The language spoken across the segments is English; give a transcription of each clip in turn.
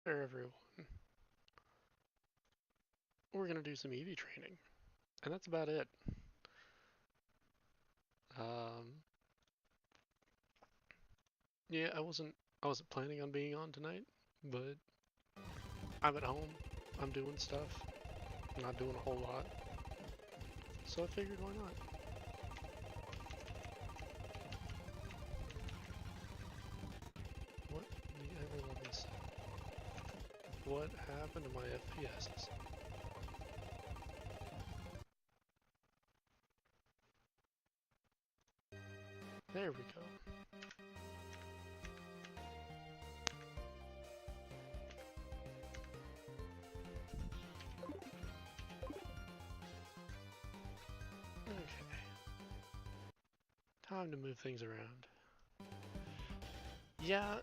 There, everyone. We're gonna do some EV training, and that's about it. Yeah, I wasn't planning on being on tonight, but I'm at home. I'm doing stuff. Not doing a whole lot. So I figured, why not? What the ever loving say? What happened to my FPSs? There we go. Okay. Time to move things around. Yeah,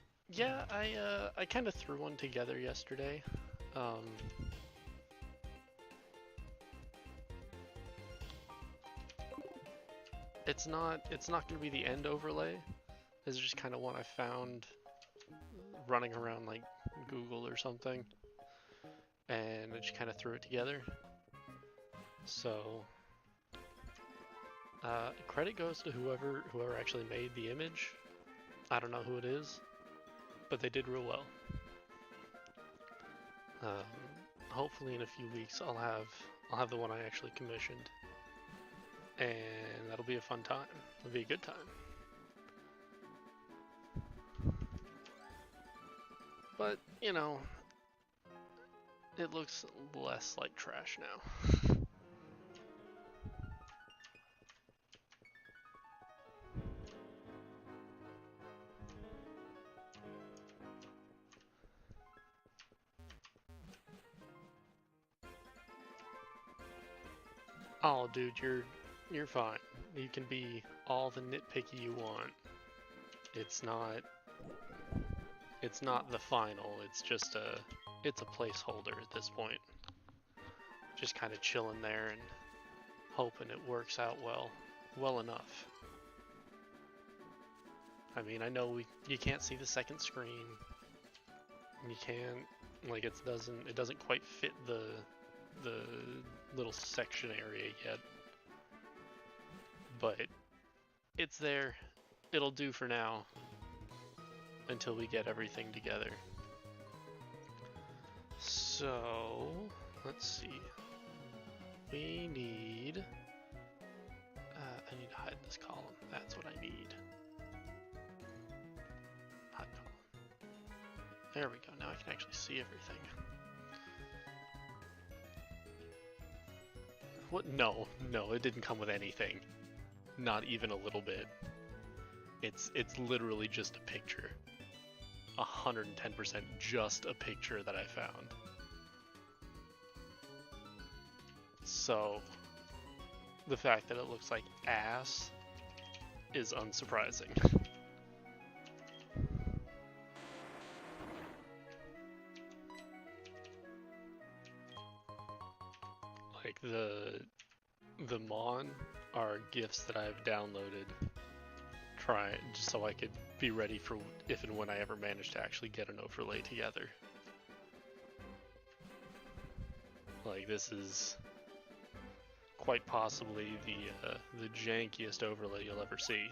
I kind of threw one together yesterday. It's not gonna be the end overlay. This is just kind of one I found running around like Google or something, and I just kind of threw it together. So credit goes to whoever actually made the image. I don't know who it is, but they did real well. Hopefully in a few weeks I'll have the one I actually commissioned, and that'll be a fun time. It'll be a good time. But, you know, it looks less like trash now. Oh, dude, you're fine. You can be all the nitpicky you want. It's not the final. It's just it's a placeholder at this point. Just kind of chilling there and hoping it works out well enough. I mean, I know you can't see the second screen. You can't, like, it doesn't quite fit the little section area yet, but it's there. It'll do for now until we get everything together. So let's see. We need I need to hide this column. That's what I need. Hide column. There we go. Now I can actually see everything. What? No, it didn't come with anything. Not even a little bit. It's literally just a picture. 110% just a picture that I found. So, the fact that it looks like ass is unsurprising. Like, the Mon are gifts that I've downloaded just so I could be ready for if and when I ever manage to actually get an overlay together. Like, this is quite possibly the jankiest overlay you'll ever see.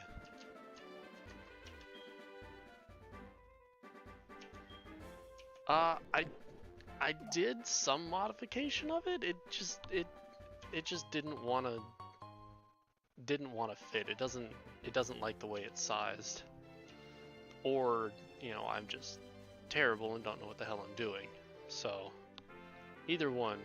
I did some modification of it. It just didn't want to fit. It doesn't like the way it's sized. Or, you know, I'm just terrible and don't know what the hell I'm doing. So, either one.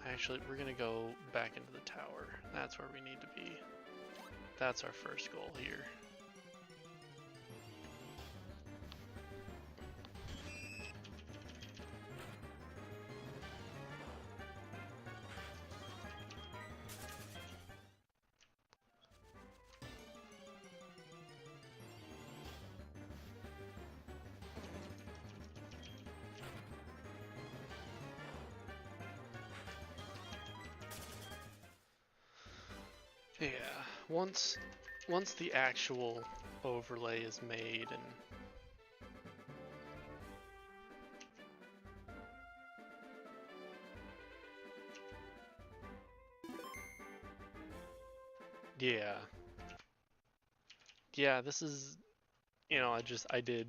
Actually, we're gonna go back into the tower. That's where we need to be. That's our first goal here. Yeah, once the actual overlay is made and yeah. Yeah, this is, I did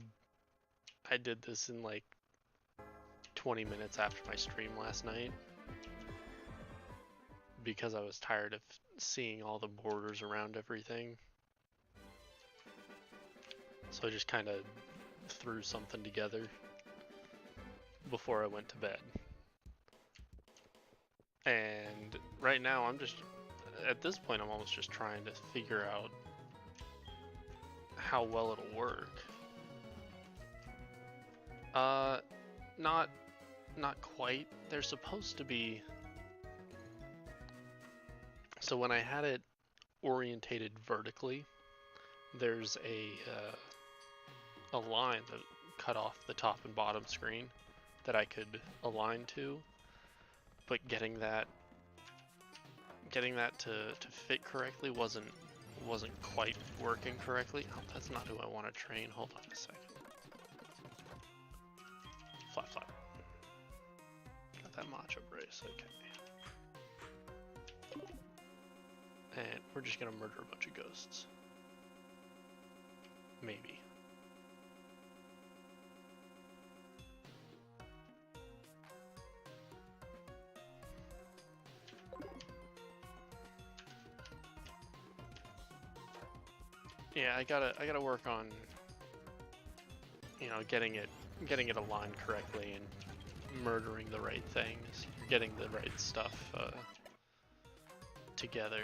this in like 20 minutes after my stream last night because I was tired of seeing all the borders around everything. So I just kind of threw something together before I went to bed. And right now at this point I'm almost just trying to figure out how well it'll work. Not quite. They're supposed to be. So when I had it orientated vertically, there's a line that cut off the top and bottom screen that I could align to, but getting that to fit correctly wasn't quite working correctly. Oh, that's not who I want to train. Hold on a second. Flap, flap. Got that matcha brace, okay. And we're just gonna murder a bunch of ghosts. Maybe. Yeah, I gotta work on, getting it aligned correctly and murdering the right things, getting the right stuff together.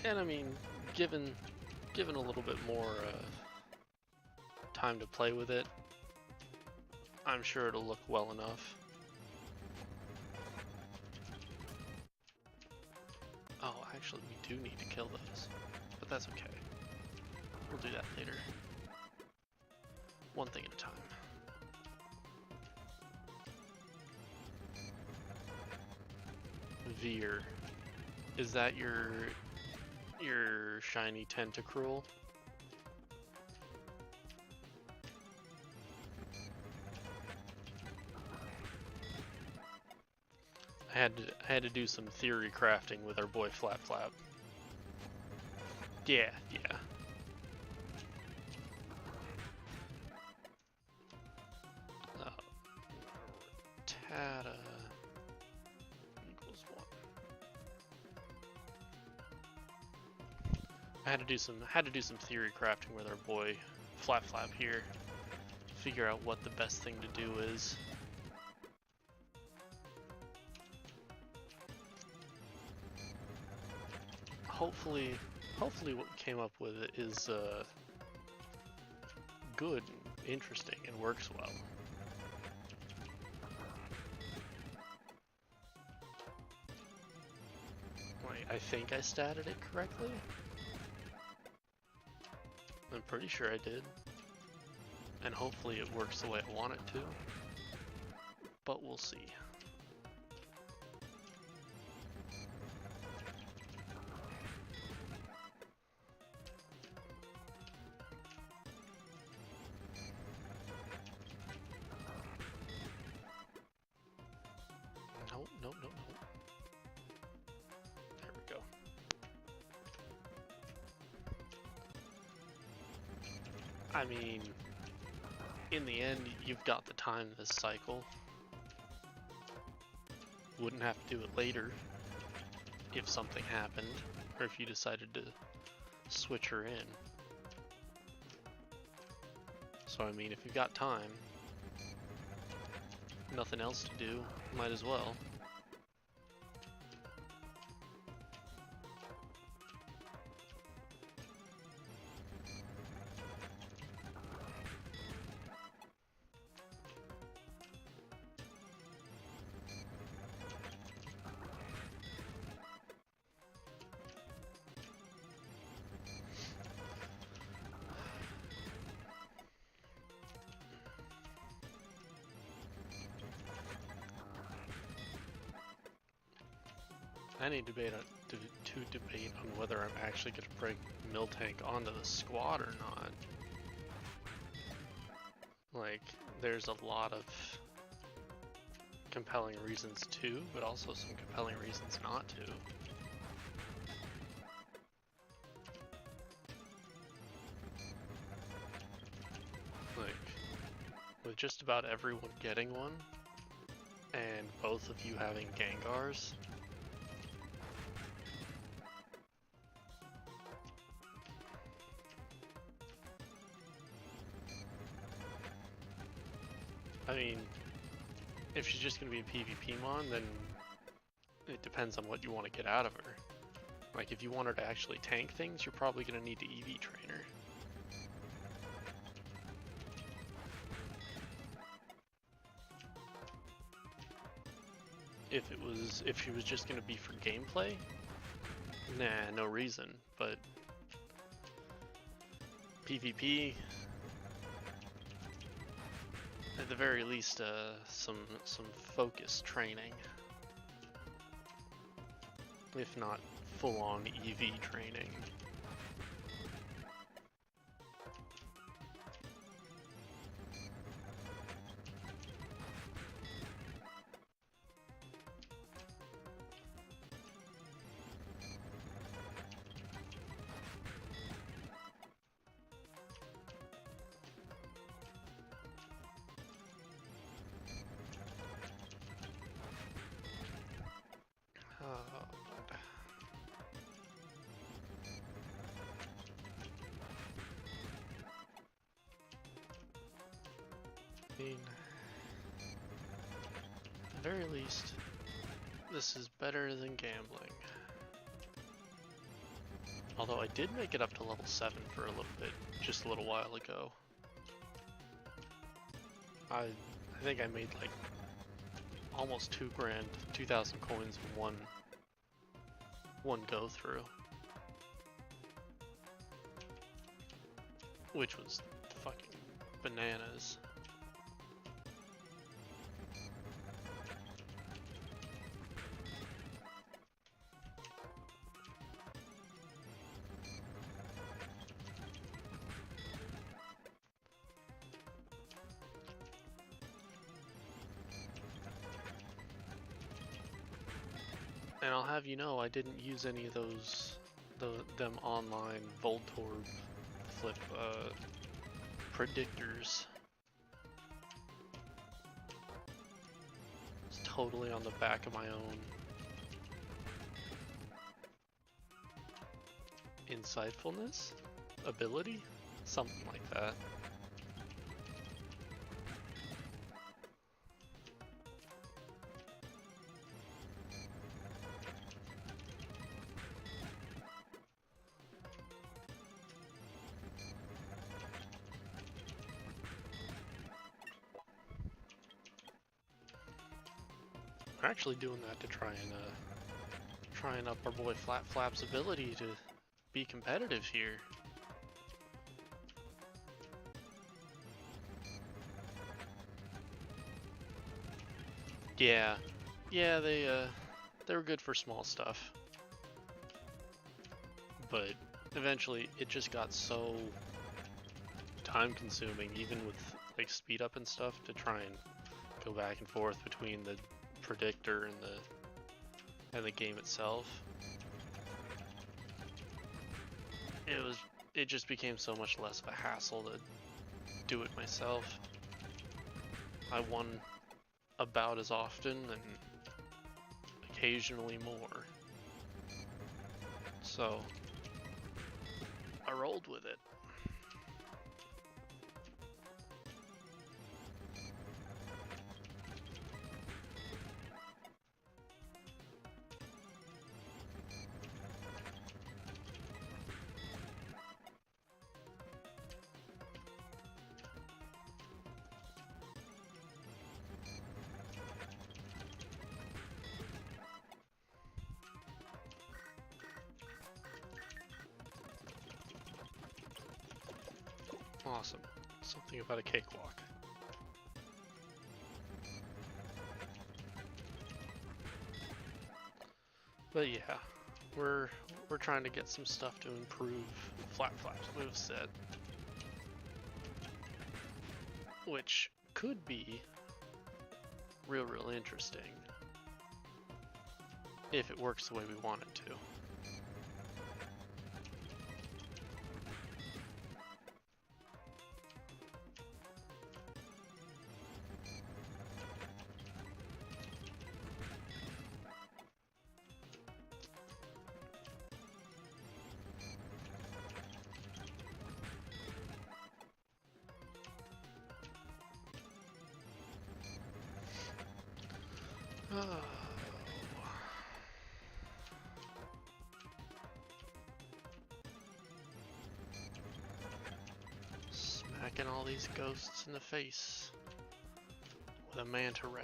And I mean, given a little bit more time to play with it, I'm sure it'll look well enough. Oh, actually, we do need to kill those, but that's okay. We'll do that later. One thing at a time. Veer. Is that your shiny tentacruel? I had to do some theory crafting with our boy Flap Flap. Yeah. Tata equals 1. I had to do some theory crafting with our boy Flap Flap here. Figure out what the best thing to do is. Hopefully what we came up with is good and interesting and works well. Wait, I think I statted it correctly? I'm pretty sure I did. And hopefully it works the way I want it to. But we'll see. Nope. There we go. I mean, in the end, you've got the time this cycle. Wouldn't have to do it later if something happened, or if you decided to switch her in. So I mean, if you've got time, nothing else to do, might as well. I need to to debate on whether I'm actually going to bring Miltank onto the squad or not. Like, there's a lot of compelling reasons to, but also some compelling reasons not to. Like, with just about everyone getting one, and both of you having Gengars, I mean, if she's just going to be a PvP mon, then it depends on what you want to get out of her. Like, if you want her to actually tank things, you're probably going to need to EV train her. If she was just going to be for gameplay, nah, no reason. But PvP, at the very least, some focused training, if not full-on EV training. I mean, at the very least, this is better than gambling. Although I did make it up to level 7 for a little bit, just a little while ago. I think I made like almost 2 grand, 2,000 coins in one go through. Which was fucking bananas. And I'll have you know, I didn't use any of those, them online Voltorb flip predictors. It's totally on the back of my own insightfulness, ability, something like that. We're actually doing that to try and up our boy Flat Flap's ability to be competitive here. Yeah, they were good for small stuff, but eventually it just got so time consuming, even with like speed up and stuff, to try and go back and forth between the predictor and the game itself. It just became so much less of a hassle to do it myself. I won about as often and occasionally more. So I rolled with it. Awesome. Something about a cakewalk. But yeah, we're trying to get some stuff to improve Flat Flap's moveset, which could be real interesting if it works the way we want it to. Oh. Smacking all these ghosts in the face with a manta ray.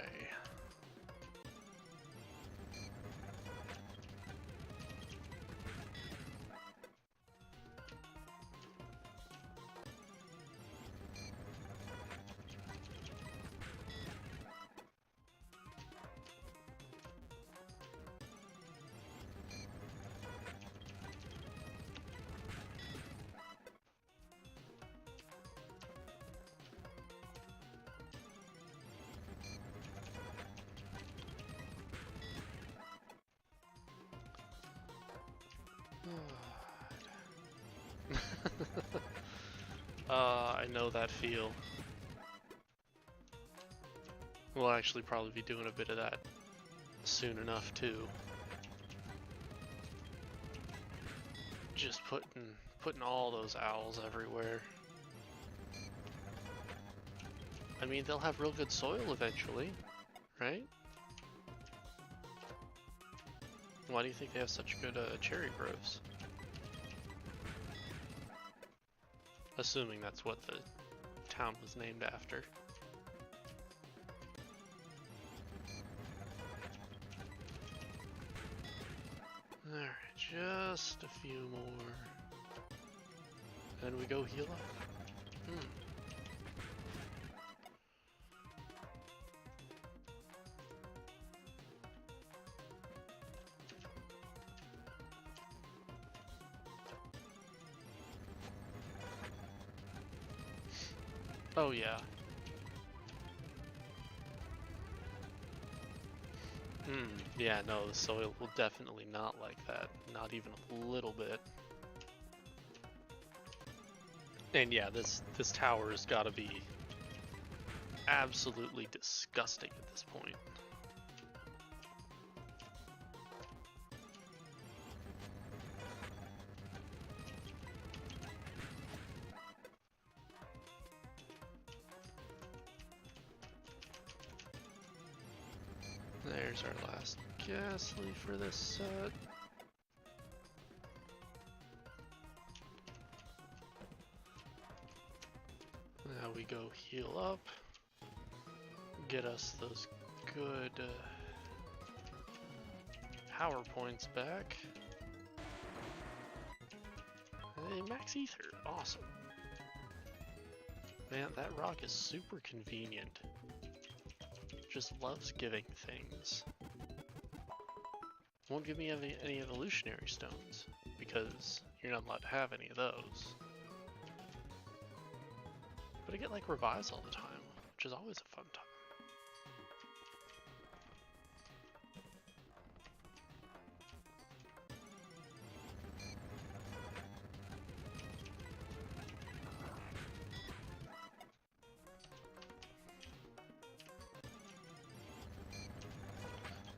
I know that feel. We'll actually probably be doing a bit of that soon enough too. Just putting all those owls everywhere. I mean, they'll have real good soil eventually, right? Why do you think they have such good cherry groves? Assuming that's what the town was named after. Alright, just a few more. Then we go heal up. Oh yeah. Yeah, no, the soil will definitely not like that. Not even a little bit. And yeah, this tower has got to be absolutely disgusting at this point. There's our last ghastly for this set. Now we go heal up, get us those good power points back. Hey, max ether, awesome. Man, that rock is super convenient. Just loves giving things. Won't give me any evolutionary stones because you're not allowed to have any of those. But I get like revives all the time, which is always a fun time.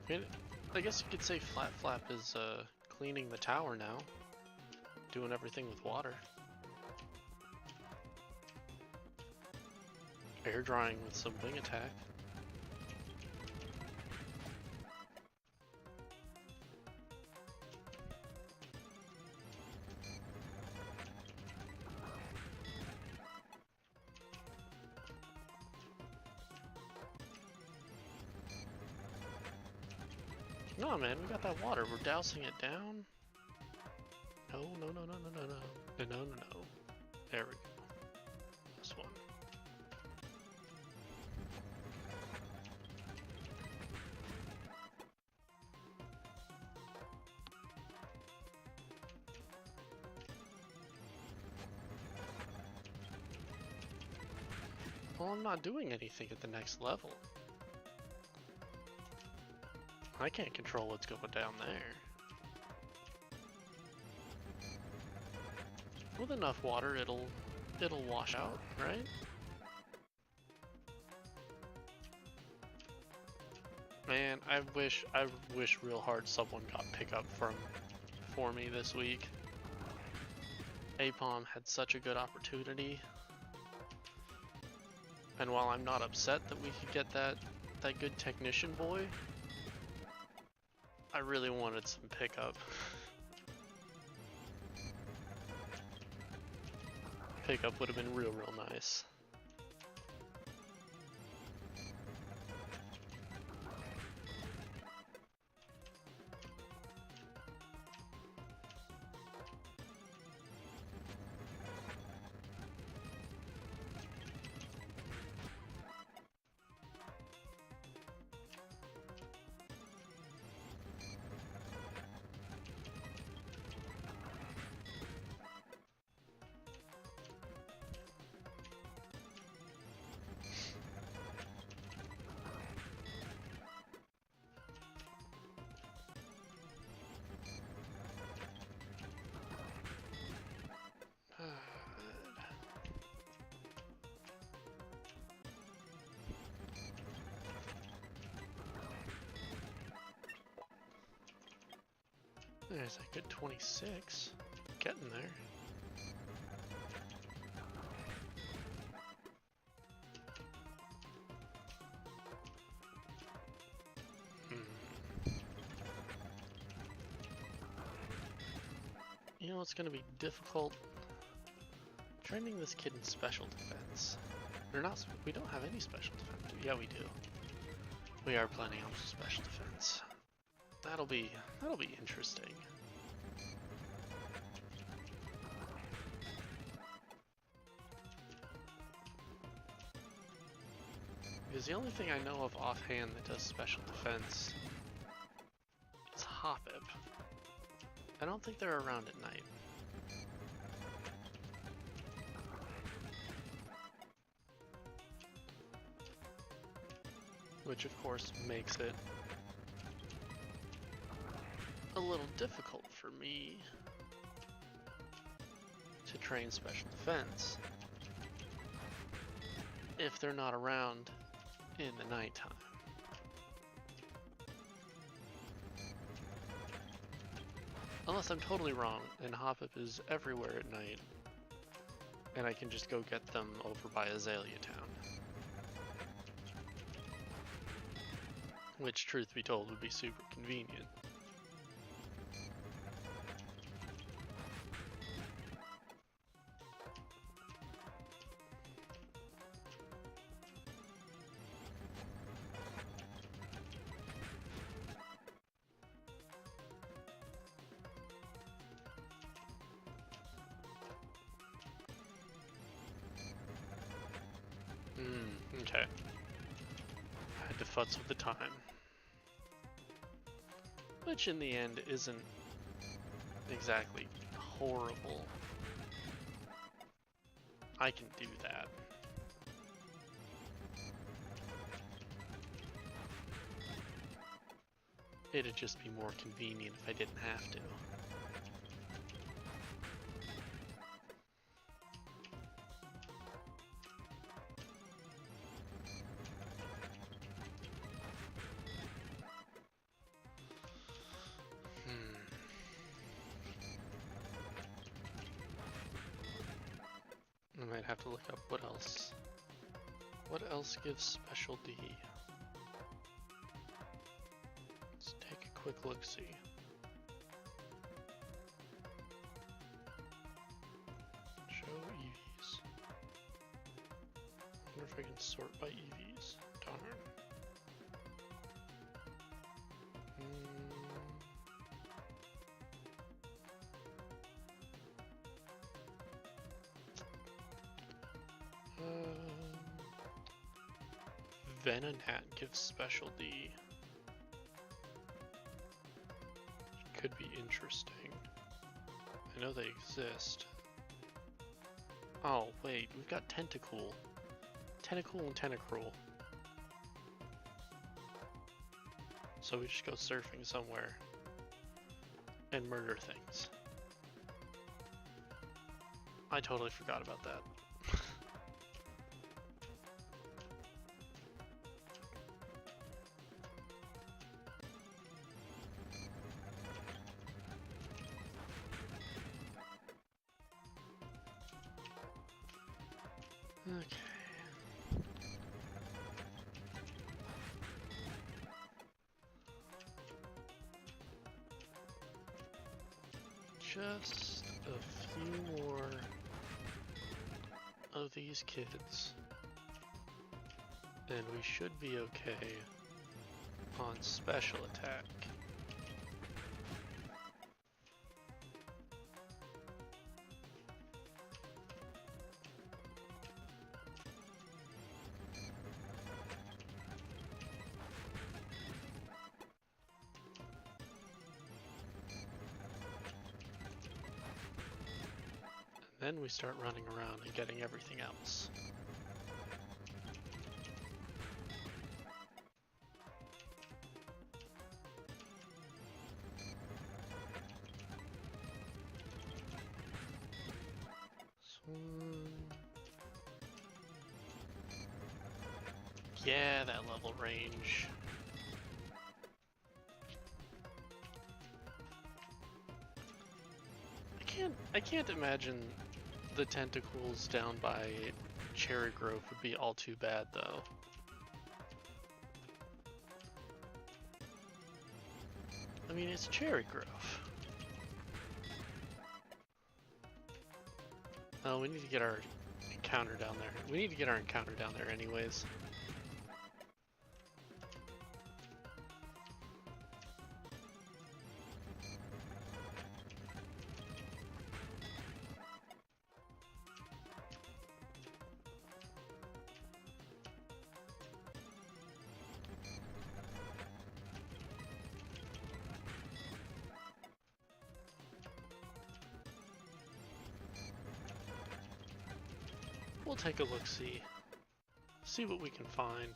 I mean, I guess you could say Flat Flap is cleaning the tower now, doing everything with water. Air drying with some wing attack. No, man, we got that water. We're dousing it down. No. There we go. This one. Well, I'm not doing anything at the next level. I can't control what's going down there. With enough water, it'll wash out, right? Man, I wish real hard someone got pickup for me this week. Apom had such a good opportunity. And while I'm not upset that we could get that good technician boy, I really wanted some pickup. Pickup would have been real nice. There's a good 26. Getting there. You know what's going to be difficult? Training this kid in special defense. We don't have any special defense. Yeah, we do. We are planning on special defense. That'll be interesting. Because the only thing I know of offhand that does special defense is Hoppip. I don't think they're around at night. Which of course makes it a little difficult for me to train special defense if they're not around in the nighttime. Unless I'm totally wrong and Hoppip is everywhere at night and I can just go get them over by Azalea Town. Which, truth be told, would be super convenient. Okay. I had to futz with the time. Which in the end isn't exactly horrible. I can do that. It'd just be more convenient if I didn't have to. I might have to look up what else. What else gives special D? Let's take a quick look-see. Show EVs. I wonder if I can sort by EVs. Darn. Venonat gives special D. Could be interesting. I know they exist. Oh wait, we've got Tentacool. Tentacool and Tentacruel. So we just go surfing somewhere and murder things. I totally forgot about that. Okay. Just a few more of these kids, and we should be okay on special attack. Then we start running around and getting everything else. Yeah, that level range. I can't imagine the tentacles down by Cherry Grove would be all too bad though. I mean, it's Cherry Grove. Oh, we need to get our encounter down there. We need to get our encounter down there anyways. We'll take a look-see. See what we can find.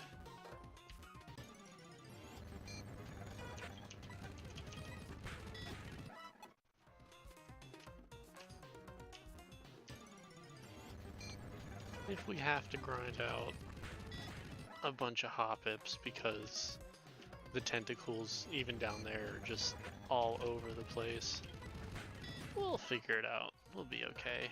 If we have to grind out a bunch of hop-ips because the tentacles, even down there, are just all over the place, we'll figure it out. We'll be okay.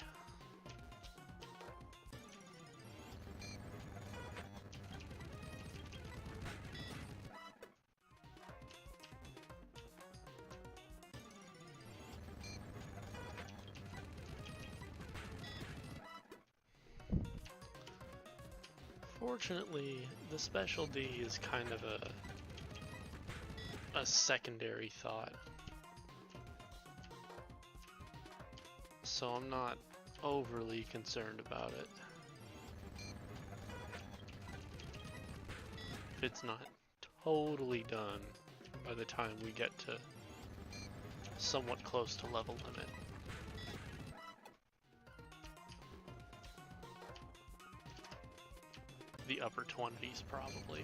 Fortunately, the Special D is kind of a secondary thought. So I'm not overly concerned about it. If it's not totally done by the time we get to somewhat close to level limit. The upper 20s probably.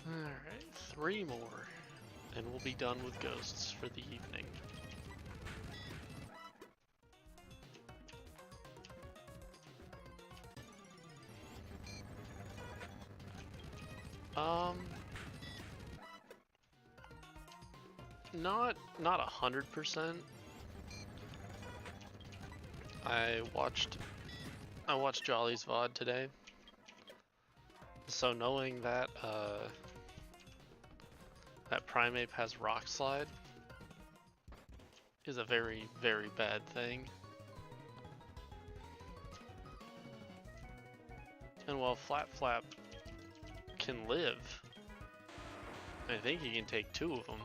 Alright, 3 more, and we'll be done with ghosts for the evening. Not 100%. I watched Jolly's VOD today. So knowing that that Primeape has Rock Slide is a very, very bad thing. And while Flap Flap can live, I think he can take 2 of them.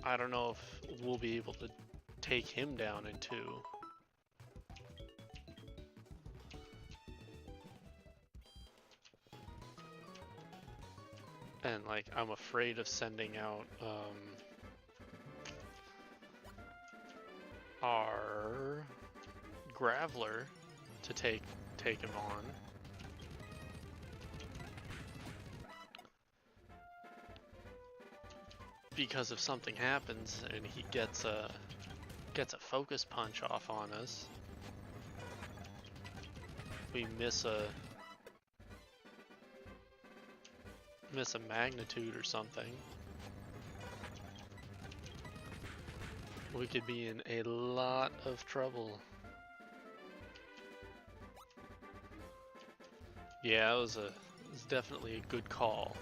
I don't know if we'll be able to take him down in 2. And like, I'm afraid of sending out our Graveler to take him on. Because if something happens and he gets a focus punch off on us, we miss a magnitude or something, we could be in a lot of trouble. Yeah, it was definitely a good call.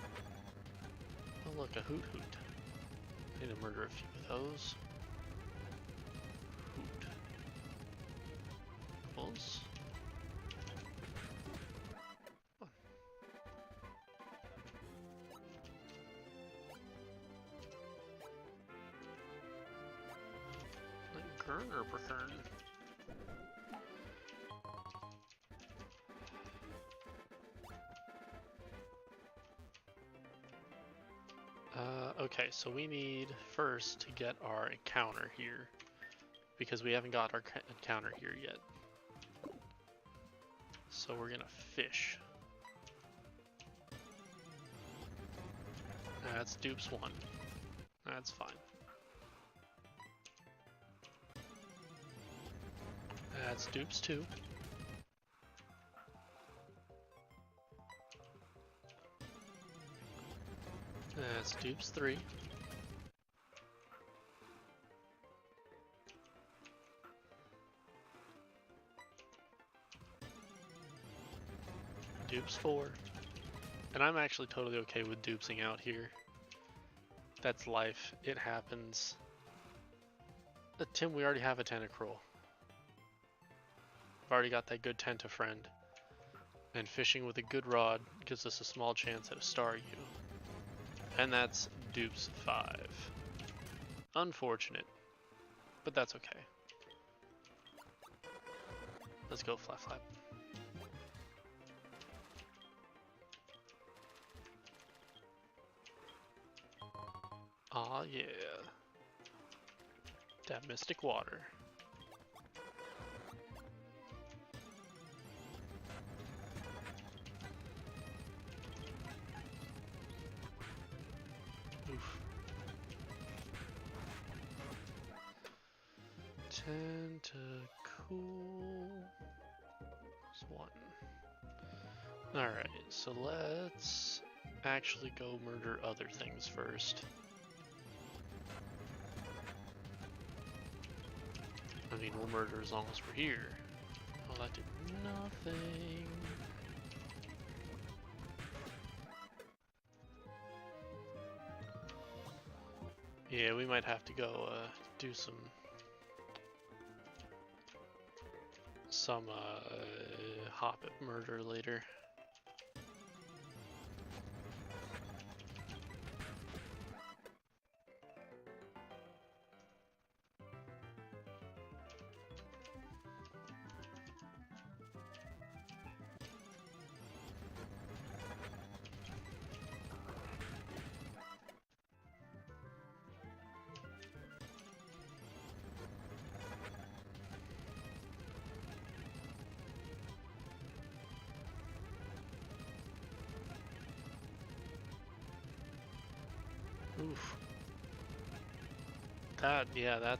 Oh look, a Hoot Hoot. I need to murder a few of those. Hoot. Bulls. Kern or Perkern? Okay, so we need first to get our encounter here, because we haven't got our encounter here yet. So we're gonna fish. That's dupes 1. That's fine. That's dupes 2. That's dupes 3. Dupes 4. And I'm actually totally okay with dupesing out here. That's life. It happens. Tim, we already have a Tentacruel. I've already got that good Tentafriend. And fishing with a good rod gives us a small chance at a Staryu. And that's dupes 5. Unfortunate, but that's okay. Let's go, Flap Flap. Aw, yeah. That Mystic Water. Oof. Tentacool. There's 1. Alright, so let's actually go murder other things first. I mean, we'll murder as long as we're here. Oh, that did nothing. Yeah, we might have to go do some Hoppet murder later. Oof. Yeah, that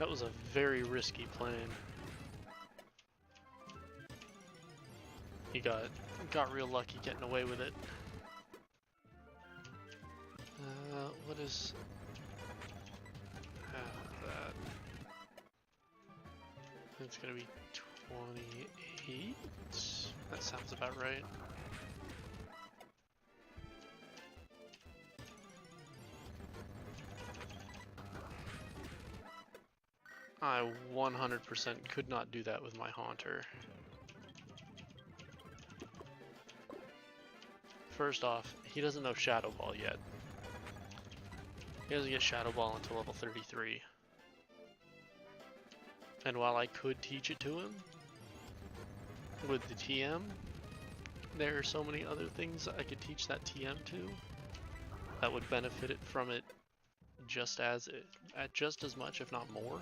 was a very risky plan. He got real lucky getting away with it. What is that? It's gonna be 28? That sounds about right. I 100% could not do that with my Haunter. First off, he doesn't know Shadow Ball yet. He doesn't get Shadow Ball until level 33. And while I could teach it to him with the TM, there are so many other things I could teach that TM to that would benefit it from it just as much, if not more.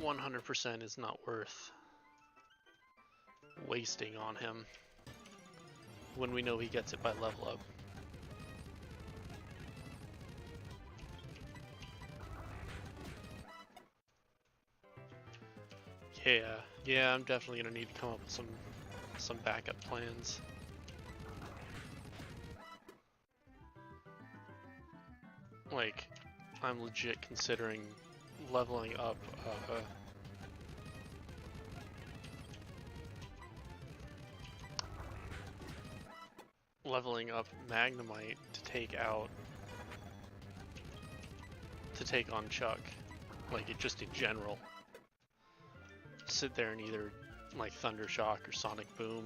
100% is not worth wasting on him when we know he gets it by level up. Yeah, I'm definitely gonna need to come up with some backup plans. Like, I'm legit considering leveling up Magnemite to take on Chuck, like it just in general. Sit there and either like Thunder Shock or Sonic Boom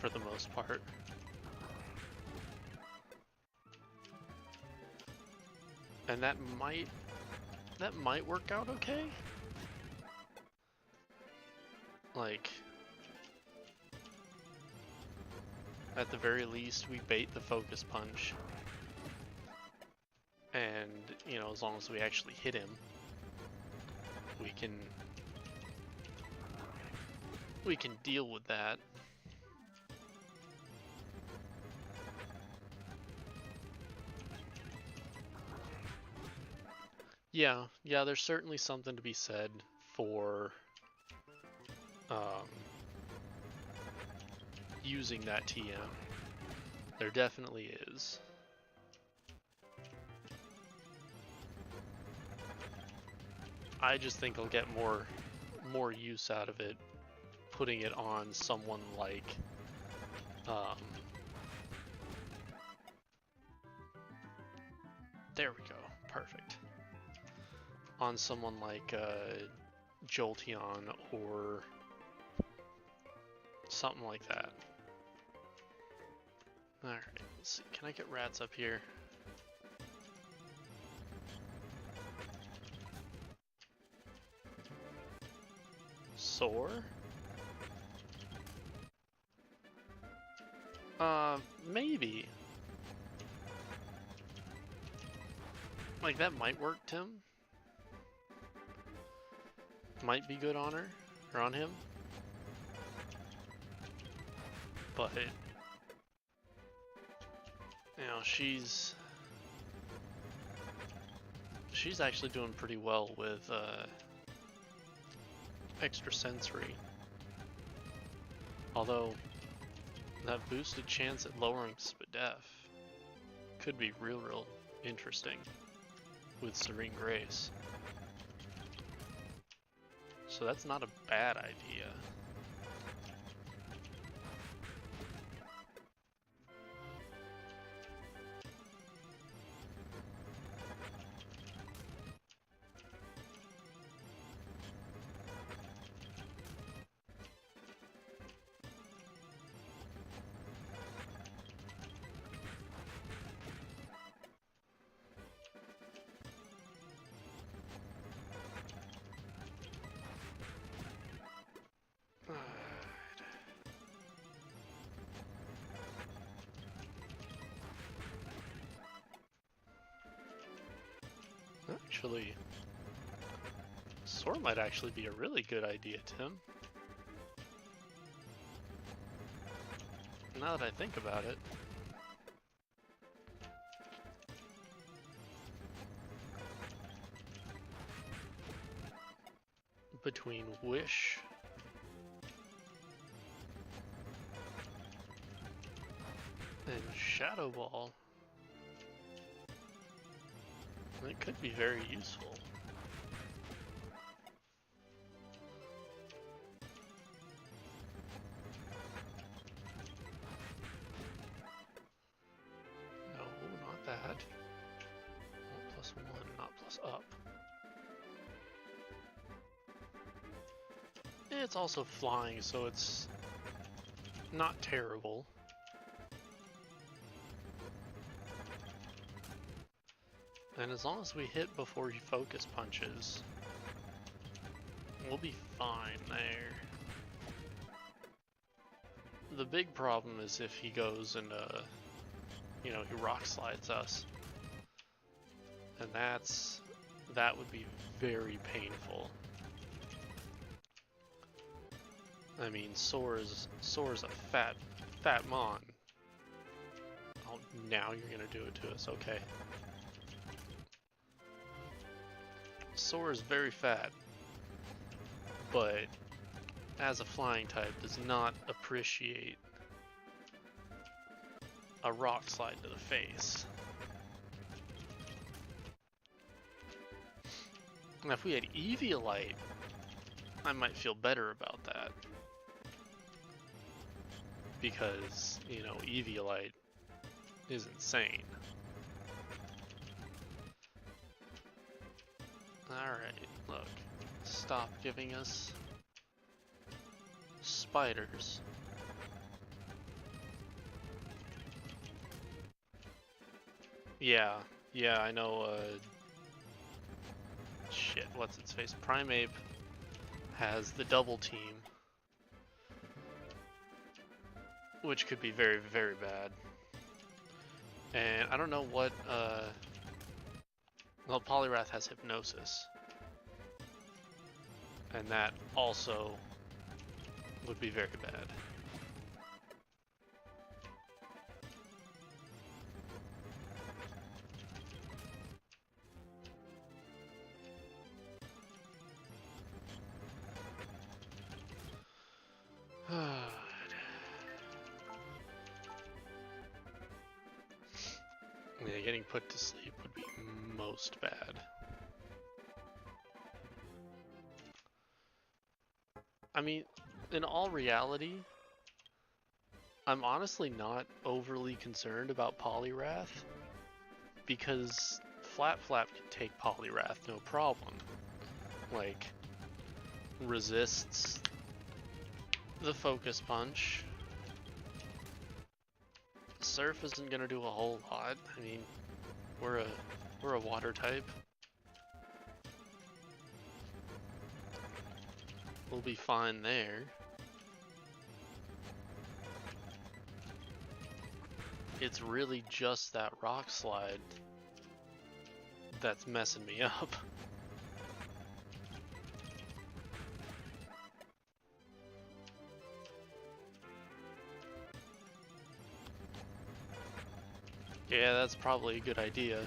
for the most part. And that might work out okay. Like, at the very least, we bait the Focus Punch. And, you know, as long as we actually hit him, we can deal with that. Yeah, there's certainly something to be said for using that TM. There definitely is. I just think I'll get more use out of it putting it on someone like there we go, perfect. On someone like Jolteon or something like that. Alright, let's see. Can I get rats up here? Soar? Maybe. Like, that might work, Tim. Might be good on her, or on him. But, you know, she's actually doing pretty well with extrasensory. Although that boosted chance at lowering Spadef could be real interesting with Serene Grace. So that's not a bad idea. Actually, Soar might actually be a really good idea, Tim. Now that I think about it. Between Wish and Shadow Ball, it could be very useful. +1, not plus up. It's also flying, so it's not terrible. And as long as we hit before he focus punches, we'll be fine there. The big problem is if he goes and, you know, he rock slides us. And that would be very painful. I mean, Sora's a fat mon. Oh, now you're gonna do it to us, okay. Sora's very fat, but as a flying type does not appreciate a rock slide to the face. Now if we had Eviolite, I might feel better about that. Because, you know, Eviolite is insane. Alright, look. Stop giving us spiders. Yeah, I know, shit, what's its face? Primeape has the double team, which could be very, very bad. And I don't know what, well, Poliwrath has Hypnosis. And that also would be very bad. Yeah, getting put to sleep would be most bad. I mean, in all reality, I'm honestly not overly concerned about Poliwrath because Flap can take Poliwrath no problem. Like, resists the focus punch. Surf isn't gonna do a whole lot. I mean, we're a water type. We'll be fine there. It's really just that rock slide that's messing me up. Yeah, that's probably a good idea.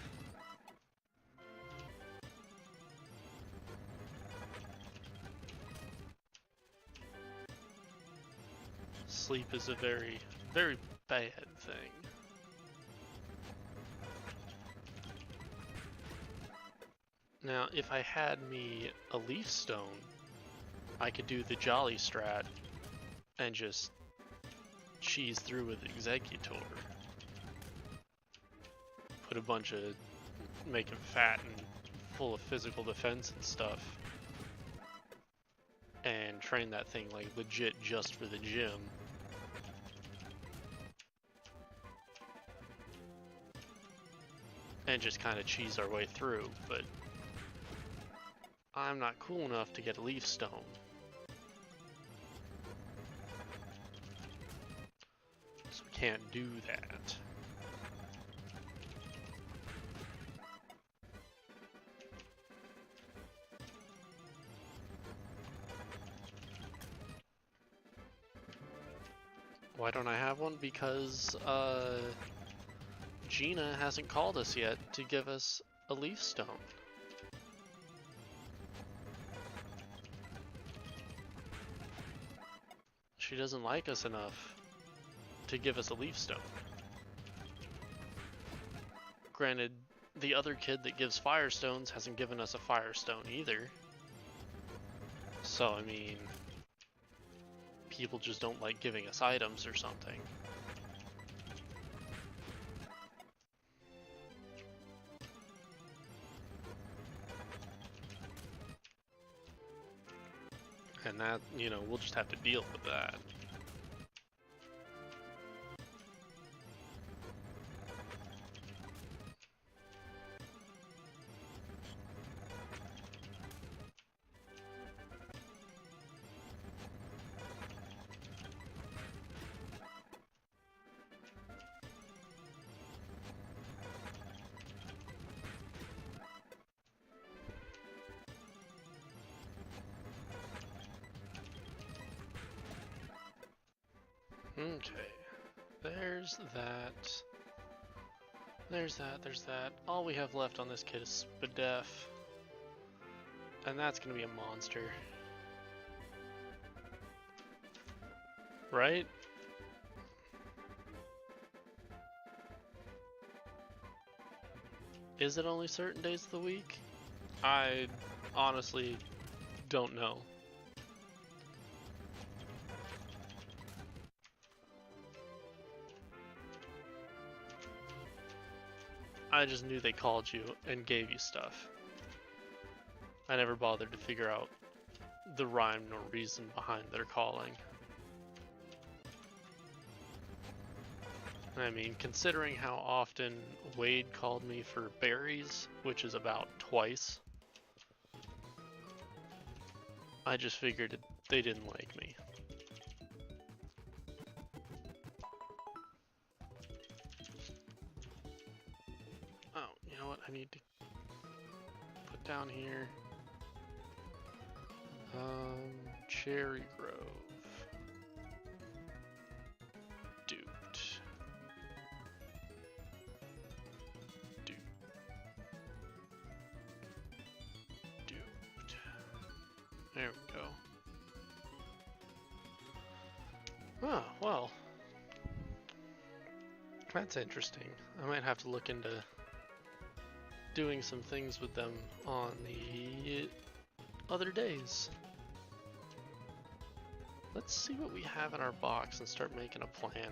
Sleep is a very, very bad thing. Now, if I had me a Leaf Stone, I could do the Jolly strat and just cheese through with Executor. Put a bunch of, make him fat and full of physical defense and stuff. And train that thing like legit just for the gym. And just kind of cheese our way through, but I'm not cool enough to get a Leaf Stone. So we can't do that. Why don't I have one? Because, Gina hasn't called us yet to give us a Leaf Stone. She doesn't like us enough to give us a Leaf Stone. Granted, the other kid that gives Firestones hasn't given us a Firestone either. So, I mean, people just don't like giving us items or something. And that, you know, we'll just have to deal with that. Okay, there's that. There's that. All we have left on this kid is Spadef. And that's gonna be a monster. Right? Is it only certain days of the week? I honestly don't know. I just knew they called you and gave you stuff. I never bothered to figure out the rhyme nor reason behind their calling. I mean, considering how often Wade called me for berries, which is about twice, I just figured they didn't like me. Oh, you know what I need to put down here? Cherry Grove. Duped. There we go. Oh, well. That's interesting. I might have to look into doing some things with them on the other days. Let's see what we have in our box and start making a plan.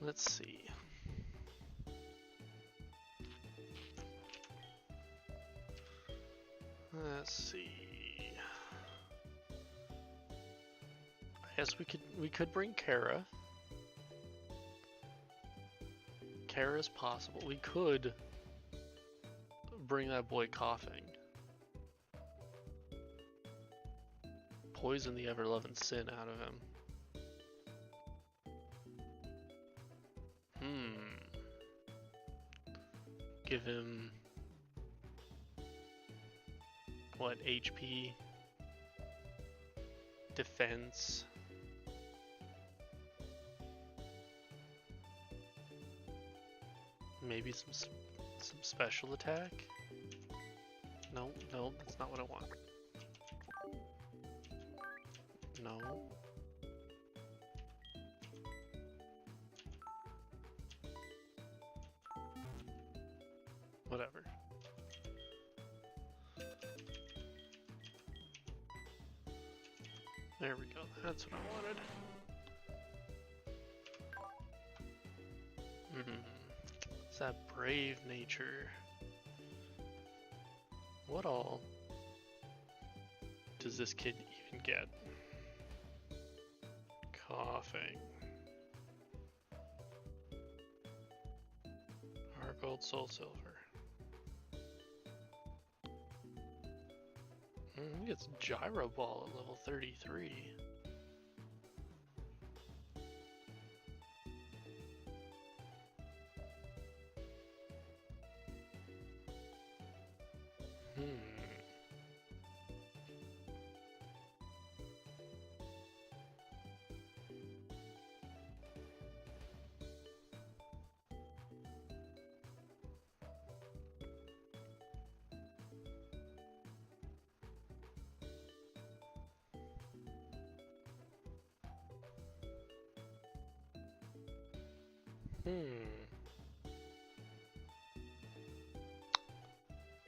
Let's see. Let's see. I guess we could bring Kara. Kara's possible. We could bring that boy coughing. Poison the ever-loving sin out of him. Give him what, HP, defense, maybe some special attack. No, that's not what I want. No. Whatever. There we go. That's what I wanted. It's that brave nature. What all does this kid even get? Coughing. HeartGold, Soul Silver. He gets Gyro Ball at level 33.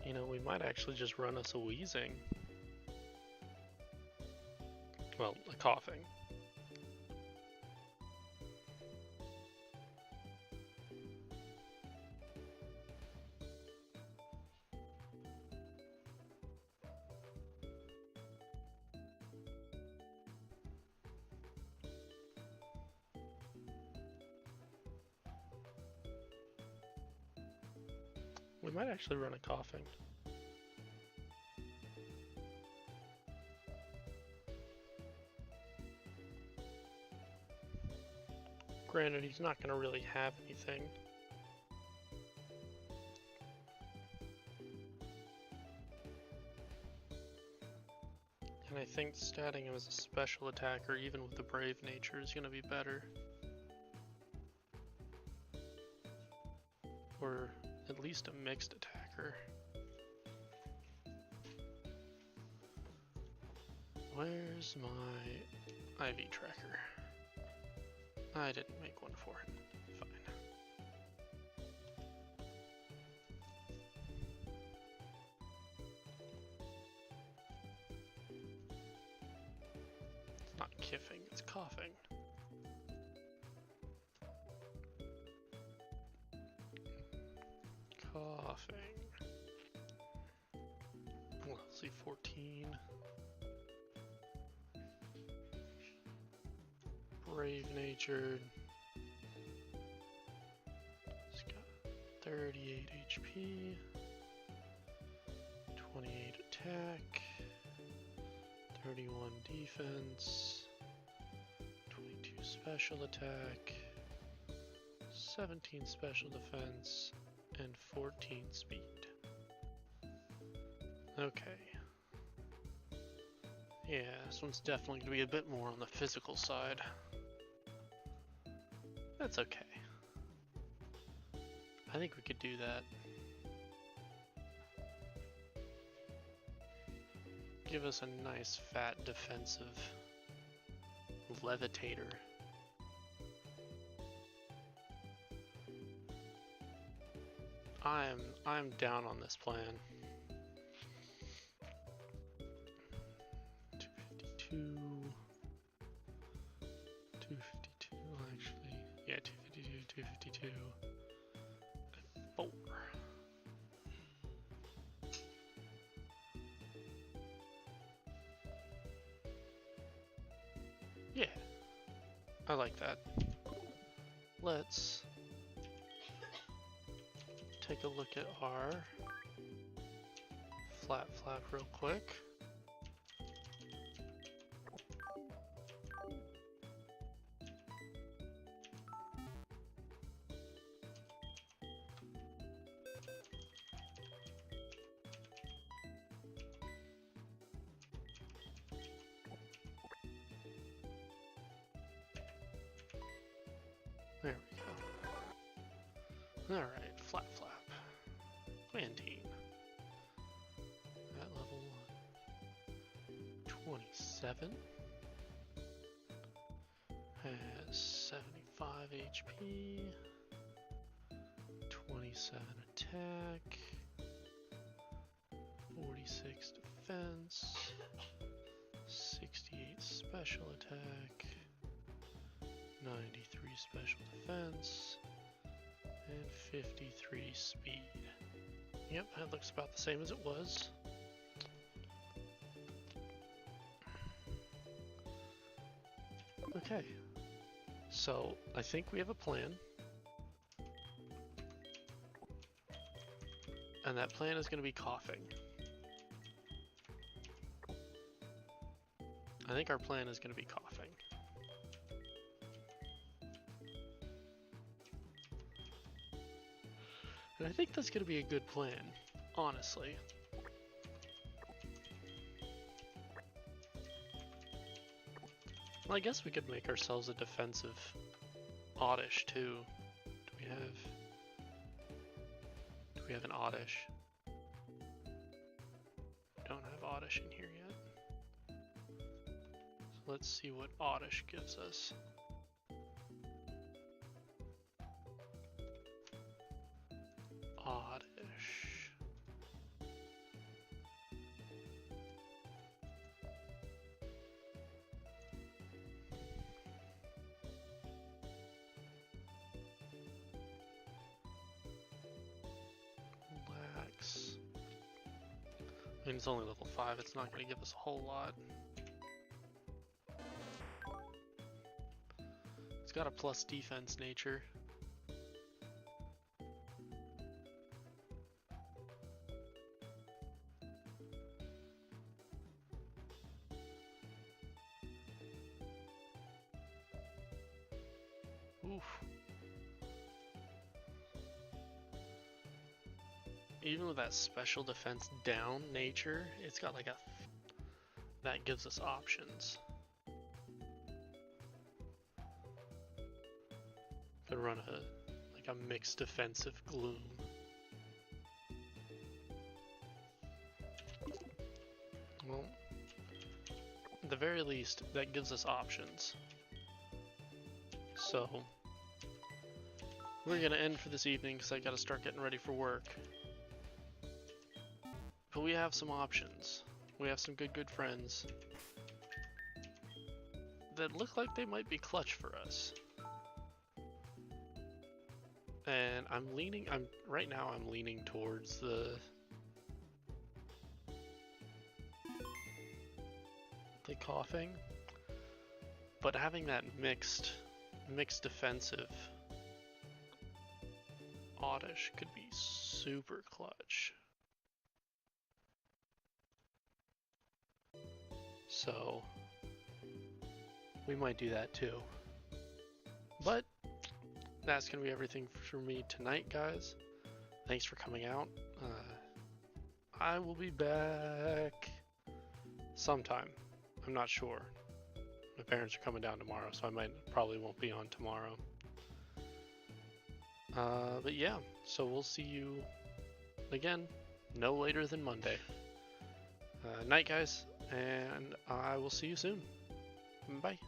You know, we might actually just run us a wheezing. Well, a coughing. We might actually run a coughing. Granted, he's not going to really have anything. And I think statting him as a special attacker, even with the brave nature, is going to be better. Or at least a mixed attacker. Where's my IV tracker? I didn't make one for him. Fine. It's not kiffing, it's coughing. Coughing. Well, let's see, 14. Brave natured. He's got 38 HP, 28 attack, 31 defense, 22 special attack, 17 special defense, and 14 speed. Okay. Yeah, this one's definitely going to be a bit more on the physical side. That's okay. I think we could do that. Give us a nice fat defensive levitator. I'm down on this plan. 252. 252 actually. Yeah, 252, 252. And 4. Yeah. I like that. Let's take a look at our flat flap real quick. There we go. Alright, flat flap. Quantine. At level 27. Has 75 HP. 27 attack. 46 defense. 68 special attack. 93 special defense. And 53 speed. Yep, that looks about the same as it was. Okay, so I think we have a plan. And that plan is going to be coughing. I think our plan is going to be coughing. And I think that's going to be a good plan, honestly. Well, I guess we could make ourselves a defensive oddish too. Do we have an oddish? We don't have oddish in here yet. So let's see what oddish gives us. Oddish. Lax. I mean, it's only level 5, it's not going to give us a whole lot. It's got a plus defense nature. Oof. Even with that special defense down nature, it's got like a... that gives us options. Could run a mixed defensive gloom. Well, at the very least, that gives us options. So, we're gonna end for this evening because I gotta start getting ready for work. But we have some options. We have some good friends that look like they might be clutch for us. And right now I'm leaning towards the coughing. But having that mixed defensive oddish could be super clutch. So we might do that too. But that's gonna be everything for me tonight, guys. Thanks for coming out. I will be back sometime. I'm not sure. My parents are coming down tomorrow, so I probably won't be on tomorrow. But yeah, so we'll see you again no later than Monday. Night, guys, and I will see you soon. Bye.